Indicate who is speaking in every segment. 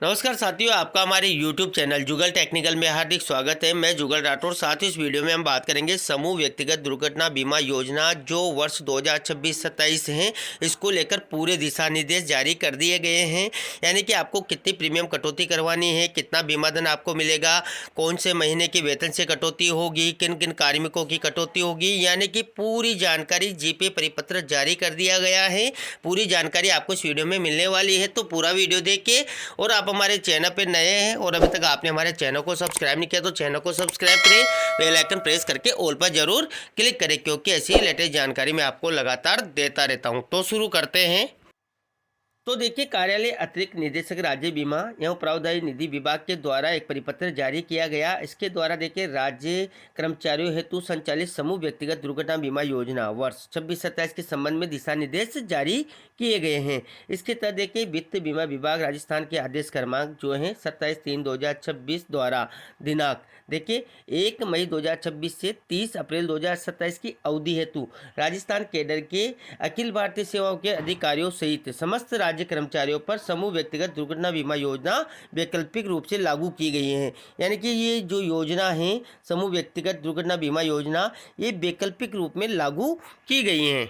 Speaker 1: नमस्कार साथियों, आपका हमारे YouTube चैनल जुगल टेक्निकल में हार्दिक स्वागत है। मैं जुगल राठौर। साथ ही इस वीडियो में हम बात करेंगे समूह व्यक्तिगत दुर्घटना बीमा योजना जो वर्ष 2026-27 है, इसको लेकर पूरे दिशा निर्देश जारी कर दिए गए हैं। यानी कि आपको कितनी प्रीमियम कटौती करवानी है, कितना बीमा धन आपको मिलेगा, कौन से महीने की वेतन से कटौती होगी, किन किन कार्मिकों की कटौती होगी, यानी कि पूरी जानकारी जीपे परिपत्र जारी कर दिया गया है। पूरी जानकारी आपको इस वीडियो में मिलने वाली है, तो पूरा वीडियो देखिए। और आप हमारे चैनल पे नए हैं और अभी तक आपने हमारे चैनल को सब्सक्राइब नहीं किया तो चैनल को सब्सक्राइब करें, बेल आइकन प्रेस करके ऑल पर जरूर क्लिक करें, क्योंकि ऐसी लेटेस्ट जानकारी मैं आपको लगातार देता रहता हूं। तो शुरू करते हैं। तो देखिए, कार्यालय अतिरिक्त निदेशक राज्य बीमा एवं प्रावधायी निधि विभाग के द्वारा एक परिपत्र जारी किया गया। इसके द्वारा देखिए, राज्य कर्मचारियों हेतु संचालित समूह व्यक्तिगत दुर्घटना बीमा योजना वर्ष 26-27 के संबंध में दिशा निर्देश जारी किए गए हैं। इसके तहत देखिए, वित्त बीमा विभाग राजस्थान के आदेश क्रमांक जो है 27/3/2026 द्वारा दिनांक देखिए 1 मई 2026 से 30 अप्रैल 2027 की अवधि हेतु राजस्थान कैडर के अखिल भारतीय सेवाओं के अधिकारियों सहित समस्त राज्य कर्मचारियों पर समूह व्यक्तिगत दुर्घटना बीमा योजना वैकल्पिक रूप से लागू की गई है। यानी कि ये जो योजना है समूह व्यक्तिगत दुर्घटना बीमा योजना, ये वैकल्पिक रूप में लागू की गई है।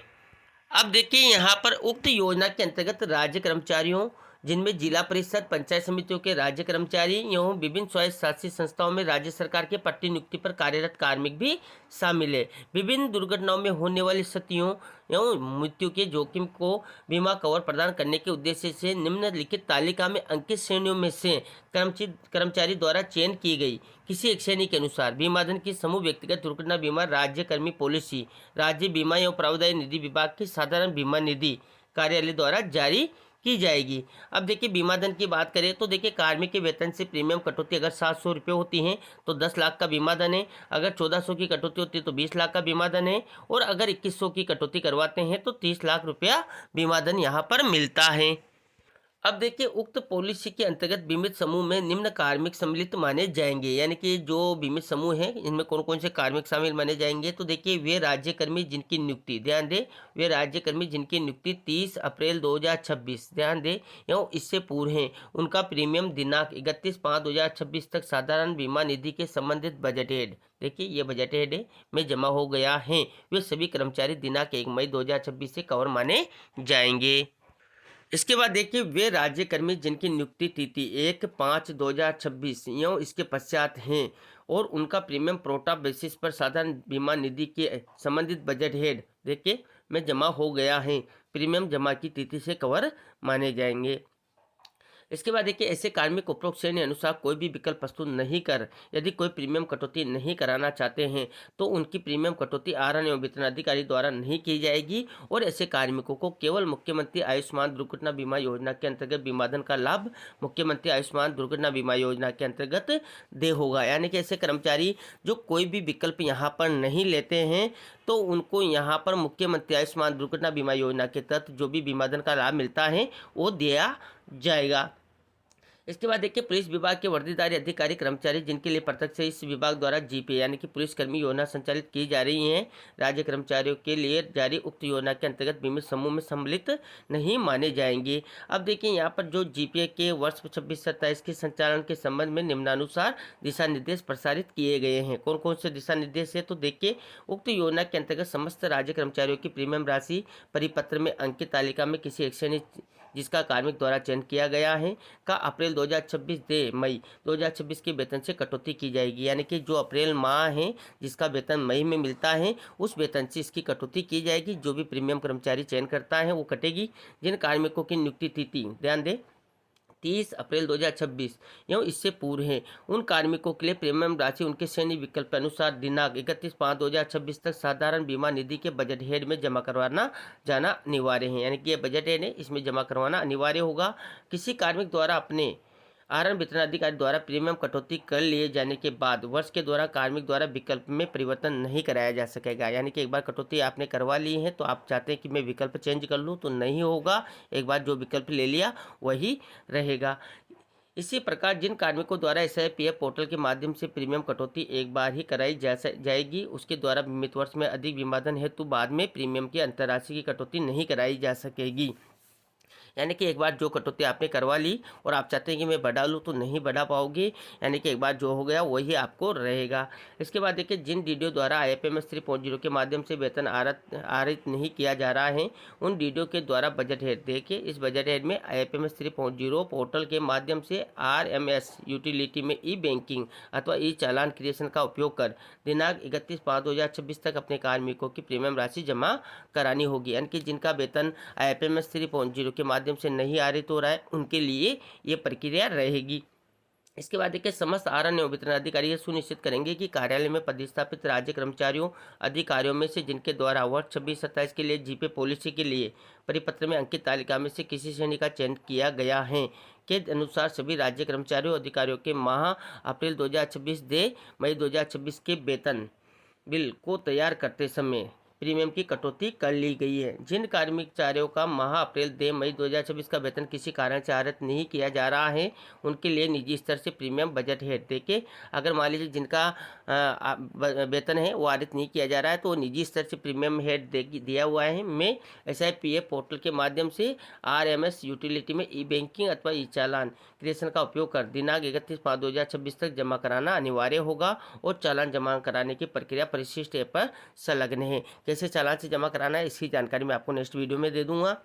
Speaker 1: अब देखिए, यहाँ पर उक्त योजना के अंतर्गत राज्य कर्मचारियों जिनमें जिला परिषद पंचायत समितियों के राज्य कर्मचारी एवं विभिन्न स्वायत्त शासी संस्थाओं में राज्य सरकार के पट्टी नियुक्ति पर कार्यरत कार्मिक भी शामिल है। विभिन्न दुर्घटनाओं में होने वाली क्षतियों एवं मृत्यु के जोखिम को बीमा कवर प्रदान करने के उद्देश्य से निम्नलिखित तालिका में अंकित श्रेणियों में से कर्मचारी द्वारा चयन की गई किसी एक श्रेणी के अनुसार बीमा धन की समूह व्यक्तिगत दुर्घटना बीमा राज्य कर्मी पॉलिसी राज्य बीमा एवं प्रावधायी निधि विभाग की साधारण बीमा निधि कार्यालय द्वारा जारी की जाएगी। अब देखिए, बीमा धन की बात करें तो देखिए, कार्मिक के वेतन से प्रीमियम कटौती अगर 700 रुपये होती है तो 10 लाख का बीमा धन है। अगर 1400 की कटौती होती है तो 20 लाख का बीमा धन है। और अगर 2100 की कटौती करवाते हैं तो 30 लाख रुपया बीमा धन यहाँ पर मिलता है। अब देखिए, उक्त पॉलिसी के अंतर्गत बीमित समूह में निम्न कार्मिक सम्मिलित माने जाएंगे। यानी कि जो बीमित समूह है इनमें कौन कौन से कार्मिक शामिल माने जाएंगे, तो देखिए, वे राज्यकर्मी जिनकी नियुक्ति, ध्यान दें, वे राज्यकर्मी जिनकी नियुक्ति 30 अप्रैल 2026, ध्यान दें, एवं इससे पूर्व है, उनका प्रीमियम दिनांक 31/5/2026 तक साधारण बीमा निधि के संबंधित बजट हेड, देखिए ये बजट हेड में जमा हो गया है, वे सभी कर्मचारी दिनांक 1 मई 2026 से कवर माने जाएंगे। इसके बाद देखिए, वे राज्यकर्मी जिनकी नियुक्ति तिथि 1/5/2026 एवं इसके पश्चात हैं और उनका प्रीमियम प्रोटा बेसिस पर साधारण बीमा निधि के संबंधित बजट हेड देखिए में जमा हो गया है, प्रीमियम जमा की तिथि से कवर माने जाएंगे। इसके बाद देखिए, ऐसे कार्मिक उपरोक्त श्रेणी अनुसार कोई भी विकल्प प्रस्तुत नहीं कर यदि कोई प्रीमियम कटौती नहीं कराना चाहते हैं तो उनकी प्रीमियम कटौती आहरण एवं वितरण अधिकारी द्वारा नहीं की जाएगी और ऐसे कार्मिकों को केवल मुख्यमंत्री आयुष्मान दुर्घटना बीमा योजना के अंतर्गत बीमा धन का लाभ मुख्यमंत्री आयुष्मान दुर्घटना बीमा योजना के अंतर्गत दे होगा। यानी कि ऐसे कर्मचारी जो कोई भी विकल्प यहाँ पर नहीं लेते हैं तो उनको यहाँ पर मुख्यमंत्री आयुष्मान दुर्घटना बीमा योजना के तहत जो भी बीमा धन का लाभ मिलता है वो दिया जाएगा। इसके बाद देखिए, पुलिस विभाग के वर्दीधारी अधिकारी कर्मचारी जिनके लिए प्रत्यक्ष से इस विभाग द्वारा जीपे यानी कि पुलिसकर्मी योजना संचालित की जा रही है, राज्य कर्मचारियों के लिए जारी उक्त योजना के अंतर्गत बीमित समूह में सम्मिलित नहीं माने जाएंगे। अब देखिए, यहाँ पर जो जीपीए के वर्ष 26-27 के संचालन के संबंध में निम्नानुसार दिशा निर्देश प्रसारित किए गए हैं। कौन कौन से दिशा निर्देश है, तो देखिए, उक्त योजना के अंतर्गत समस्त राज्य कर्मचारियों की प्रीमियम राशि परिपत्र में अंकित तालिका में किसी एक श्रेणी जिसका कार्मिक द्वारा चयन किया गया है का अप्रैल 2026 से मई 2026 के वेतन से कटौती की जाएगी। यानी कि जो अप्रैल माह है जिसका वेतन मई में मिलता है उस वेतन से इसकी कटौती की जाएगी। जो भी प्रीमियम कर्मचारी चयन करता है वो कटेगी। जिन कार्मिकों की नियुक्ति तिथि, ध्यान दें, 30 अप्रैल 2026 एवं इससे पूर्व है, उन कार्मिकों के लिए प्रीमियम राशि उनके श्रेणी विकल्प के अनुसार दिनांक 31/5/2026 तक साधारण बीमा निधि के बजट हेड में जमा करवाना जाना अनिवार्य है। यानी कि ये बजट हेड है, इसमें जमा करवाना अनिवार्य होगा। किसी कार्मिक द्वारा अपने आहरण वितरणाधिकारी द्वारा प्रीमियम कटौती कर लिए जाने के बाद वर्ष के दौरान कार्मिक द्वारा विकल्प में परिवर्तन नहीं कराया जा सकेगा। यानी कि एक बार कटौती आपने करवा ली है तो आप चाहते हैं कि मैं विकल्प चेंज कर लूँ तो नहीं होगा, एक बार जो विकल्प ले लिया वही रहेगा। इसी प्रकार जिन कार्मिकों द्वारा SIPF पोर्टल के माध्यम से प्रीमियम कटौती एक बार ही कराई जाएगी उसके द्वारा बीमित वर्ष में अधिक बीमा धन हेतु बाद में प्रीमियम की अंतरराशि की कटौती नहीं कराई जा सकेगी। यानी कि एक बार जो कटौती आपने करवा ली और आप चाहते हैं कि मैं बढ़ा लूँ तो नहीं बढ़ा पाओगे, यानी कि एक बार जो हो गया वही आपको रहेगा। इसके बाद देखिए, जिन डीडीओ द्वारा IFMS 3.0 के माध्यम से वेतन आरित नहीं किया जा रहा है, उन डीडीओ के द्वारा बजट हेड, देखिए इस बजट हेड में IFMS 3.0 पोर्टल के माध्यम से RMS यूटिलिटी में ई बैंकिंग अथवा ई चालान क्रिएशन का उपयोग कर दिनांक 31/5/2026 तक अपने कार्मिकों की प्रीमियम राशि जमा करानी होगी। यानी कि जिनका वेतन IFMS 3.0 के माध्यम से नहीं आरित हो रहा है, उनके लिए ये प्रक्रिया रहेगी। इसके बाद देखिए, समस्त आरण्य एवं वितरण अधिकारी ये सुनिश्चित करेंगे कि कार्यालय में पदस्थापित राज्य कर्मचारियों अधिकारियों में से जिनके द्वारा वर्ष 26-27 के लिए जीपे पॉलिसी के लिए परिपत्र में अंकित तालिका में से किसी श्रेणी का चयन किया गया है के अनुसार सभी राज्य कर्मचारियों अधिकारियों के माह अप्रैल 2026 से मई 2026 के वेतन बिल को तैयार करते समय प्रीमियम की कटौती कर ली गई है। जिन कर्मचारियों का माह अप्रैल से मई 2026 का वेतन किसी कारण से आरित नहीं किया जा रहा है, उनके लिए निजी स्तर से प्रीमियम बजट हेड, देखिए अगर मान लीजिए जिनका वेतन है वो आरित नहीं किया जा रहा है तो निजी स्तर से प्रीमियम हेड दिया हुआ है। मैं SIPF पोर्टल के माध्यम से RMS यूटिलिटी में ई बैंकिंग अथवा ई चालान क्रिएशन का उपयोग कर दिनांक 31/5/2026 तक जमा कराना अनिवार्य होगा और चालान जमा कराने की प्रक्रिया परिशिष्ट ऐप पर संलग्न है। कैसे चालान से जमा कराना है इसकी जानकारी मैं आपको नेक्स्ट वीडियो में दे दूंगा।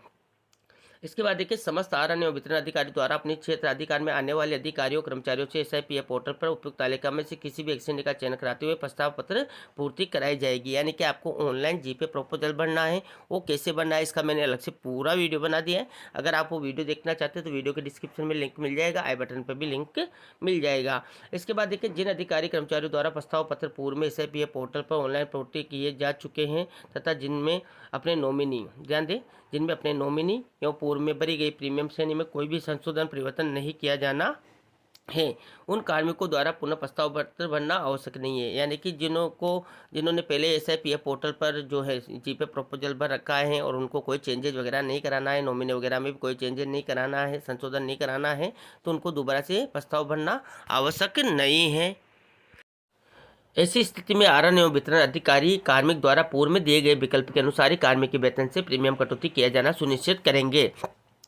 Speaker 1: इसके बाद देखिए, समस्त आरण्य एवं वितरण अधिकारी द्वारा अपने क्षेत्र अधिकार में आने वाले अधिकारियों कर्मचारियों से SIPF पोर्टल पर उपयुक्त तालिका में से किसी भी एक श्रेणी का चयन कराते हुए प्रस्ताव पत्र पूर्ति कराई जाएगी। यानी कि आपको ऑनलाइन जीपे प्रपोजल भरना है, वो कैसे भरना है इसका मैंने अलग से पूरा वीडियो बना दिया है। अगर आप वो वीडियो देखना चाहते हैं तो वीडियो के डिस्क्रिप्शन में लिंक मिल जाएगा, आई बटन पर भी लिंक मिल जाएगा। इसके बाद देखिए, जिन अधिकारी कर्मचारियों द्वारा प्रस्ताव पत्र पूर्व में SIPF पोर्टल पर ऑनलाइन पूर्ति किए जा चुके हैं तथा जिनमें अपने नॉमिनी, ध्यान दें, जिनमें अपने नॉमिनी एवं पूर्व में भरी गई प्रीमियम श्रेणी में कोई भी संशोधन परिवर्तन नहीं किया जाना है, उन कार्मिकों द्वारा पुनः प्रस्ताव पत्र भरना आवश्यक नहीं है। यानी कि जिन्होंने पहले SIPF पोर्टल पर जो है जीपे प्रपोजल भर रखा है और उनको कोई चेंजेज वगैरह नहीं कराना है, नॉमिनी वगैरह में भी कोई चेंजेज नहीं कराना है, संशोधन नहीं कराना है, तो उनको दोबारा से प्रस्ताव भरना आवश्यक नहीं है। ऐसी स्थिति में आरण्य एवं वितरण अधिकारी कार्मिक द्वारा पूर्व में दिए गए विकल्प के अनुसार ही कार्मिक के वेतन से प्रीमियम कटौती किया जाना सुनिश्चित करेंगे।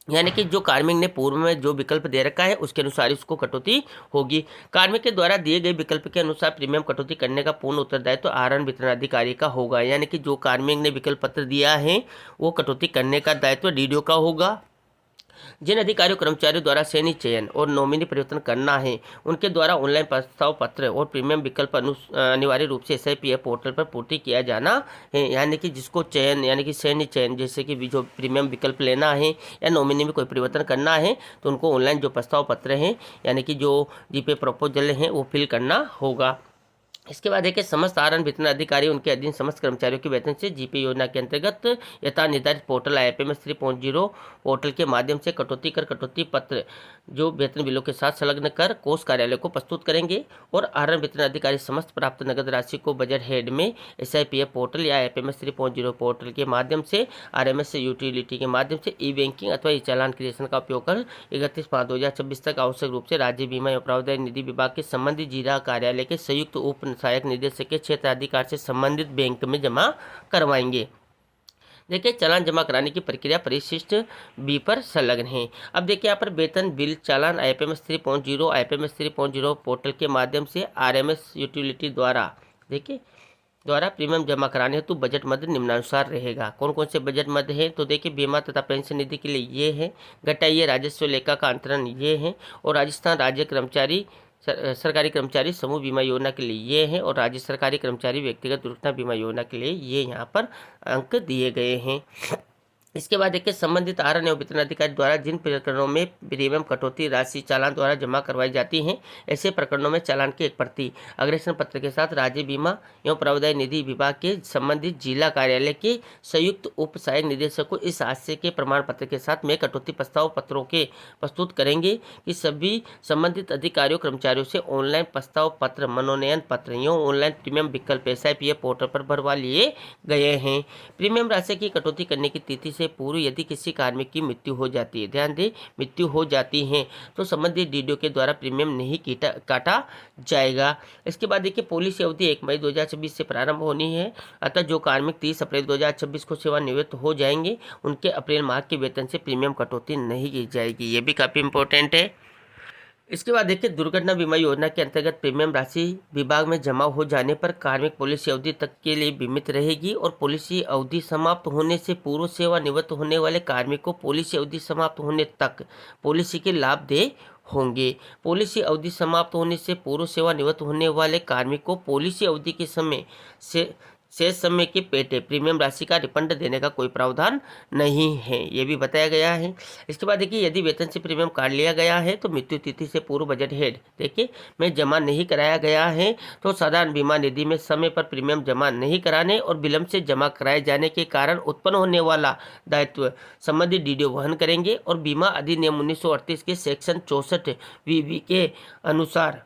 Speaker 1: यानी कि जो कार्मिक ने पूर्व में जो विकल्प दे रखा है उसके अनुसार उसको कटौती होगी। कार्मिक के द्वारा दिए गए विकल्प के अनुसार प्रीमियम कटौती करने का पूर्ण उत्तरदायित्व तो आरण्य वितरण अधिकारी का होगा। यानी कि जो कार्मिक ने विकल्प पत्र दिया है वो कटौती करने का दायित्व DDO का होगा। जिन अधिकारियों कर्मचारियों द्वारा श्रेणी चयन और नॉमिनी परिवर्तन करना है, उनके द्वारा ऑनलाइन प्रस्ताव पत्र और प्रीमियम विकल्प अनिवार्य रूप से SIPF पोर्टल पर पूर्ति किया जाना है। यानी कि जिसको चयन यानी कि श्रेणी चयन, जैसे कि जो प्रीमियम विकल्प लेना है या नॉमिनी में कोई परिवर्तन करना है, तो उनको ऑनलाइन जो प्रस्ताव पत्र हैं यानी कि जो जीपे प्रपोजल हैं वो फिल करना होगा। इसके बाद देखिए, समस्त आरण्य वितरण अधिकारी उनके अधीन समस्त कर्मचारियों के वेतन से जीपे योजना के अंतर्गत यथा निर्धारित पोर्टल IFMS 3.0 पोर्टल के माध्यम से कटौती पत्र जो वेतन बिलों के साथ संलग्न कर कोष कार्यालय को प्रस्तुत करेंगे और आरण्य वितरण अधिकारी समस्त प्राप्त नगद राशि को बजट हेड में SIPF पोर्टल या IFMS 3.0 पोर्टल के माध्यम से RMS यूटिलिटी के माध्यम से ई बैंकिंग अथवा ई चालान क्रिएशन का उपयोग कर 31/5/2026 तक आवश्यक रूप से राज्य बीमा एवं प्रावधान निधि विभाग के संबंधित जिला कार्यालय के संयुक्त उप सहायक निदेशक के क्षेत्र अधिकार से संबंधित बैंक में जमा करवाएंगे। देखिए, चालान जमा कराने की प्रक्रिया परिशिष्ट B पर संलग्न है। अब देखिए, यहाँ पर वेतन बिल चालान IFMS 3.0 पोर्टल के माध्यम से RMS यूटिलिटी द्वारा प्रीमियम जमा कराने हेतु बजट मद निम्नानुसार रहेगा। कौन कौन से बजट मद हैं तो देखिए, बीमा तथा पेंशन निधि के लिए ये है, घटाइए राजस्व लेखा का अंतरण ये है, और राजस्थान राज्य सरकारी कर्मचारी समूह बीमा योजना के लिए ये है, और राज्य सरकारी कर्मचारी व्यक्तिगत दुर्घटना बीमा योजना के लिए ये यहाँ पर अंक दिए गए हैं। इसके बाद देखिए, संबंधित आरण्य एवं वितरण अधिकारी द्वारा जिन प्रकरणों में प्रीमियम कटौती राशि चालान द्वारा जमा करवाई जाती है, ऐसे प्रकरणों में चालान की एक प्रति अग्रेषण पत्र के साथ राज्य बीमा एवं प्रावधान निधि विभाग के संबंधित जिला कार्यालय के संयुक्त उप सहायक निदेशक को इस हादसे के प्रमाण पत्र के साथ में कटौती प्रस्ताव पत्रों के प्रस्तुत करेंगे कि सभी संबंधित अधिकारियों कर्मचारियों से ऑनलाइन प्रस्ताव पत्र मनोनयन पत्र एवं ऑनलाइन प्रीमियम विकल्प SIPF पोर्टल पर भरवा लिए गए हैं। प्रीमियम राशि की कटौती करने की तिथि से से पूर्व यदि किसी कार्मिक की मृत्यु हो जाती है, ध्यान दें मृत्यु हो जाती है, तो संबंधित डीडीओ के द्वारा प्रीमियम नहीं काटा जाएगा। इसके बाद देखिए पॉलिसी अवधि 1 मई 2026 से प्रारंभ होनी है। अतः जो कार्मिक 30 अप्रैल 2026 को सेवानिवृत्त हो जाएंगे उनके अप्रैल माह के वेतन से प्रीमियम कटौती नहीं की जाएगी। ये भी काफ़ी इंपॉर्टेंट है। इसके बाद देखिए दुर्घटना बीमा योजना के अंतर्गत प्रीमियम राशि विभाग में जमा हो जाने पर कार्मिक पॉलिसी अवधि तक के लिए बीमित रहेगी और पॉलिसी अवधि समाप्त होने से पूर्व सेवानिवृत्त होने वाले कार्मिक को पॉलिसी अवधि समाप्त होने तक पॉलिसी के लाभ दे होंगे। पॉलिसी अवधि समाप्त होने से पूर्व सेवानिवृत्त होने वाले कार्मिक को पॉलिसी अवधि के समय से शेष समय के पेटे प्रीमियम राशि का रिफंड देने का कोई प्रावधान नहीं है, ये भी बताया गया है। इसके बाद देखिए यदि वेतन से प्रीमियम काट लिया गया है तो मृत्यु तिथि से पूर्व बजट हेड देखिए में जमा नहीं कराया गया है तो साधारण बीमा निधि में समय पर प्रीमियम जमा नहीं कराने और विलंब से जमा कराए जाने के कारण उत्पन्न होने वाला दायित्व संबंधित डीडीओ वहन करेंगे और बीमा अधिनियम 1938 के सेक्शन 64 वीवी के अनुसार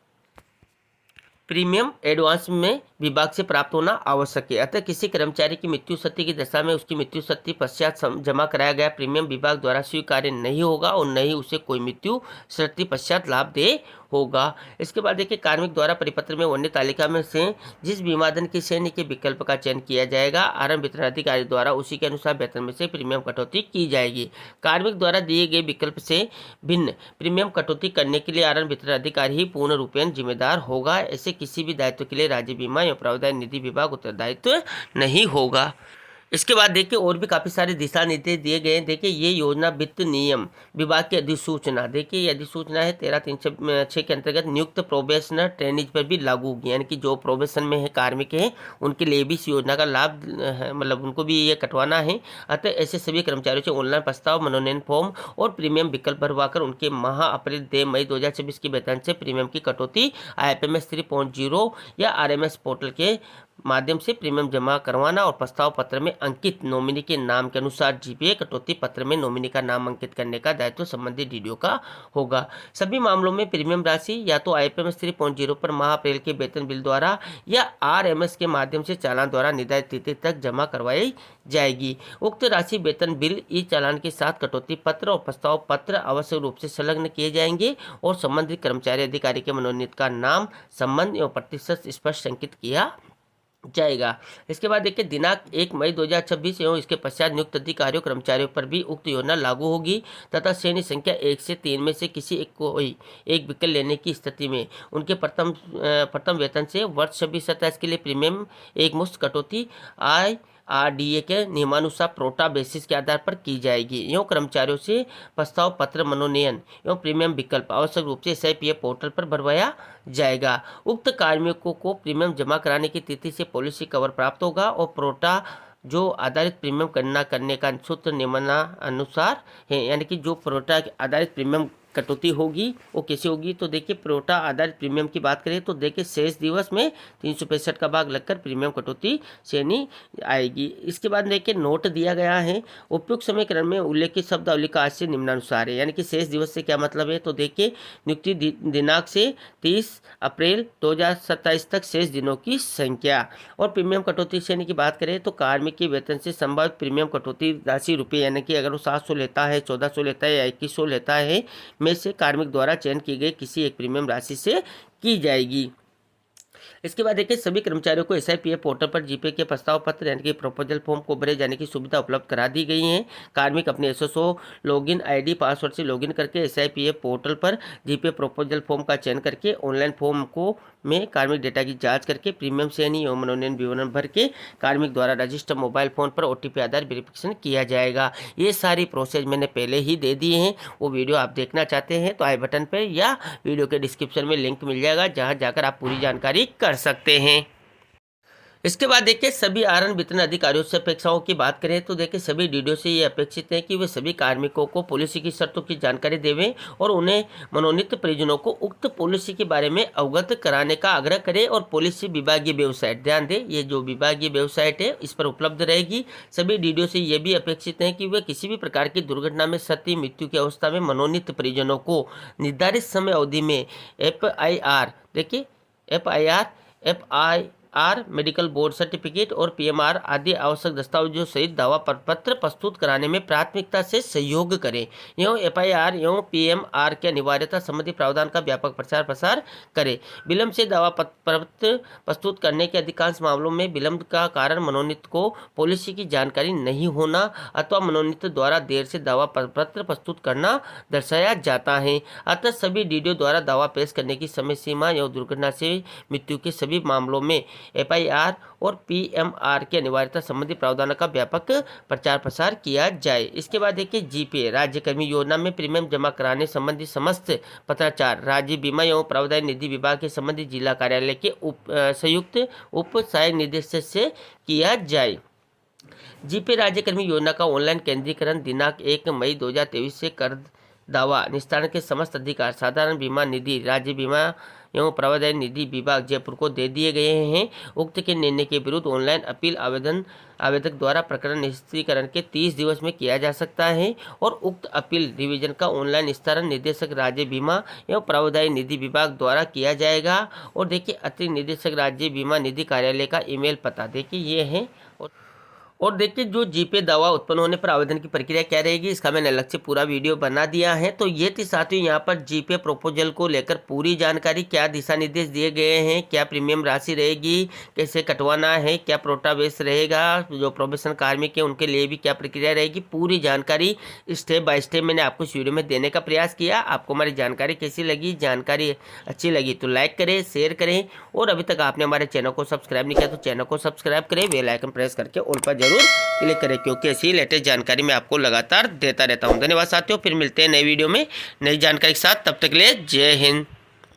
Speaker 1: प्रीमियम एडवांस में विभाग से प्राप्त होना आवश्यक है। अतः किसी कर्मचारी की मृत्यु सत्य की दशा में उसकी मृत्यु सत्य पश्चात जमा कराया गया प्रीमियम विभाग द्वारा स्वीकार्य नहीं होगा और न ही उसे कोई मृत्यु सत्य पश्चात लाभ दे होगा। इसके बाद देखिए कार्मिक द्वारा परिपत्र में वर्णित तालिका में से जिस बीमाधन की श्रेणी के विकल्प का चयन किया जाएगा आरंभ वितरण अधिकारी द्वारा उसी के अनुसार वेतन में से प्रीमियम कटौती की जाएगी। कार्मिक द्वारा दिए गए विकल्प से भिन्न प्रीमियम कटौती करने के लिए आरंभ वितरण अधिकारी ही पूर्ण रूपेण जिम्मेदार होगा। ऐसे किसी भी दायित्व के लिए राज्य बीमा एवं प्रावधान निधि विभाग उत्तरदायित्व नहीं होगा। इसके बाद देखिए और भी काफ़ी सारे दिशा निर्देश दिए गए हैं। देखिए ये योजना वित्त नियम विभाग की अधिसूचना देखिए ये अधिसूचना है 13/306 के अंतर्गत नियुक्त प्रोबेशनर ट्रेनिज पर भी लागू होगी, यानी कि जो प्रोबेशन में है कार्मिक हैं उनके लिए भी इस योजना का लाभ मतलब उनको भी ये कटवाना है। अतः ऐसे सभी कर्मचारियों से ऑनलाइन प्रस्ताव मनोनयन फॉर्म और प्रीमियम विकल्प भरवाकर उनके माह अप्रैल मई 2026 के वेतन से प्रीमियम की कटौती IFMS 3.0 या RMS पोर्टल के माध्यम से प्रीमियम जमा करवाना और प्रस्ताव पत्र में अंकित नॉमिनी के नाम के अनुसार जीपीए कटौती पत्र में नॉमिनी का नाम अंकित करने का दायित्व संबंधित डीडीओ का होगा। सभी मामलों में प्रीमियम राशि या तो IFMS 3.0 पर माह अप्रैल के वेतन बिल द्वारा या RMS के माध्यम से चालान द्वारा निर्धारित तिथि तक जमा करवाई जाएगी। उक्त राशि वेतन बिल ई चालान के साथ कटौती पत्र और प्रस्ताव पत्र आवश्यक रूप से संलग्न किए जाएंगे और संबंधित कर्मचारी अधिकारी के मनोनीत का नाम संबंध एवं प्रतिशत स्पष्ट अंकित किया जाएगा। इसके बाद देखिए दिनांक 1 मई 2026 एवं इसके पश्चात नियुक्त अधिकारियों कर्मचारियों पर भी उक्त योजना लागू होगी तथा श्रेणी संख्या 1 से 3 में से किसी एक विकल्प लेने की स्थिति में उनके प्रथम वेतन से वर्ष 26-27 के लिए प्रीमियम एक मुश्त कटौती RDA के नियमानुसार प्रोटा बेसिस के आधार पर की जाएगी। एवं कर्मचारियों से प्रस्ताव पत्र मनोनयन एवं प्रीमियम विकल्प आवश्यक रूप से SIPF पोर्टल पर भरवाया जाएगा। उक्त कार्मिकों को प्रीमियम जमा कराने की तिथि से पॉलिसी कवर प्राप्त होगा और प्रोटा जो आधारित प्रीमियम गणना करने का सूत्र नियमानुसार है, यानी कि जो प्रोटा आधारित प्रीमियम कटौती होगी वो कैसे होगी तो देखिए प्रोटा आधारित प्रीमियम की बात करें तो देखिए शेष दिवस में 365 का भाग लगकर प्रीमियम कटौती श्रेणी आएगी। इसके बाद देखिए नोट दिया गया है उपयुक्त समीकरण में उल्लेखित शब्दावली का आशय निम्नानुसार है, यानी कि शेष दिवस से क्या मतलब है तो देखिए नियुक्ति दिनांक से 30 अप्रैल 2027 तक शेष दिनों की संख्या। और प्रीमियम कटौती श्रेणी की बात करें तो कार्मिक के वेतन से संभावित प्रीमियम कटौती राशि रुपये, यानी कि अगर वो 700 लेता है, 1400 लेता है या 2100 लेता है में से कार्मिक द्वारा चयन की गई किसी एक प्रीमियम राशि से की जाएगी। इसके बाद देखिए सभी कर्मचारियों को SIPF पोर्टल पर जीपे के प्रस्ताव पत्र यानी कि प्रपोजल फॉर्म को भरे जाने की सुविधा उपलब्ध करा दी गई है। कार्मिक अपने SSO लॉगिन ID पासवर्ड से लॉगिन करके SIPF पोर्टल पर जीपे प्रपोजल फॉर्म का चयन करके ऑनलाइन फॉर्म को में कार्मिक डेटा की जांच करके प्रीमियम श्रेणी एवं मनोनयन विवरण भर के कार्मिक द्वारा रजिस्टर मोबाइल फोन पर OTP आधार वेरिफिकेशन किया जाएगा। ये सारी प्रोसेस मैंने पहले ही दे दी हैं, वो वीडियो आप देखना चाहते हैं तो आई बटन पर या वीडियो के डिस्क्रिप्शन में लिंक मिल जाएगा जहां जाकर आप पूरी जानकारी कर सकते हैं। इसके बाद देखिए सभी आरएन वितरण अधिकारियों से अपेक्षाओं की बात करें तो देखिए सभी डीडीओ से ये अपेक्षित है कि वे सभी कार्मिकों को पॉलिसी की शर्तों की जानकारी देवें और उन्हें मनोनीत परिजनों को उक्त पॉलिसी के बारे में अवगत कराने का आग्रह करें। और पॉलिसी विभागीय वेबसाइट, ध्यान दें ये जो विभागीय वेबसाइट है इस पर उपलब्ध रहेगी। सभी डीडीओ से ये भी अपेक्षित है कि वे किसी भी प्रकार की दुर्घटना में सती मृत्यु की अवस्था में मनोनीत परिजनों को निर्धारित समय अवधि में FIR देखिए FIR or medical board certificate और PMR आदि आवश्यक दस्तावेजों सहित दावा पत्र प्रस्तुत कराने में प्राथमिकता से सहयोग करें एवं FIR एवं PMR के अनिवार्यता संबंधी प्रावधान का व्यापक प्रचार प्रसार करें। विलंब से दावा पत्र प्रस्तुत करने के अधिकांश मामलों में विलंब का कारण मनोनीत को पॉलिसी की जानकारी नहीं होना अथवा मनोनीत द्वारा देर से दावा पत्र प्रस्तुत करना दर्शाया जाता है। अतः सभी DDO द्वारा दावा पेश करने की समय सीमा एवं दुर्घटना से मृत्यु के सभी मामलों में FIR और PMR की अनिवार्यता संबंधी प्रावधानों का व्यापक प्रचार प्रसार किया जाए। इसके बाद देखिए GPA राज्य कर्मी योजना में प्रीमियम जमा कराने संबंधी समस्त पत्राचार राज्य बीमा एवं प्रावधान निधि विभाग के संबंधित जिला कार्यालय के संयुक्त उप सहायक निदेशक से किया जाए। GPA राज्य कर्मी योजना का ऑनलाइन केंद्रीकरण दिनांक 1 मई 2023 से कर दावा निस्तारण के समस्त अधिकार साधारण बीमा निधि राज्य बीमा एवं प्रावधान निधि विभाग जयपुर को दे दिए गए हैं। उक्त के निर्णय के विरुद्ध ऑनलाइन अपील आवेदक द्वारा प्रकरण निस्तारीकरण के 30 दिवस में किया जा सकता है और उक्त अपील रिवीजन का ऑनलाइन निस्तारण निर्देशक राज्य बीमा एवं प्रावधान निधि विभाग द्वारा किया जाएगा। और देखिए अतिरिक्त निदेशक राज्य बीमा निधि कार्यालय का ईमेल पता देखिए ये है। और देखिए जो GPA दावा उत्पन्न होने पर आवेदन की प्रक्रिया क्या रहेगी इसका मैंने अलग से पूरा वीडियो बना दिया है। तो ये थी साथियों यहाँ पर GPA प्रपोजल को लेकर पूरी जानकारी, क्या दिशा निर्देश दिए गए हैं, क्या प्रीमियम राशि रहेगी, कैसे कटवाना है, क्या प्रोटाबेस रहेगा, जो प्रोबेशन कार्मिक है उनके लिए भी क्या प्रक्रिया रहेगी, पूरी जानकारी स्टेप बाय स्टेप मैंने आपको इस वीडियो में देने का प्रयास किया। आपको हमारी जानकारी कैसी लगी, जानकारी अच्छी लगी तो लाइक करें, शेयर करें और अभी तक आपने हमारे चैनल को सब्सक्राइब नहीं किया तो चैनल को सब्सक्राइब करें, बेल आइकन प्रेस करके ऑल पर जरूर क्लिक करें क्योंकि ऐसी लेटेस्ट जानकारी मैं आपको लगातार देता रहता हूं। धन्यवाद साथियों, फिर मिलते हैं नई वीडियो में नई जानकारी के साथ। तब तक के लिए जय हिंद।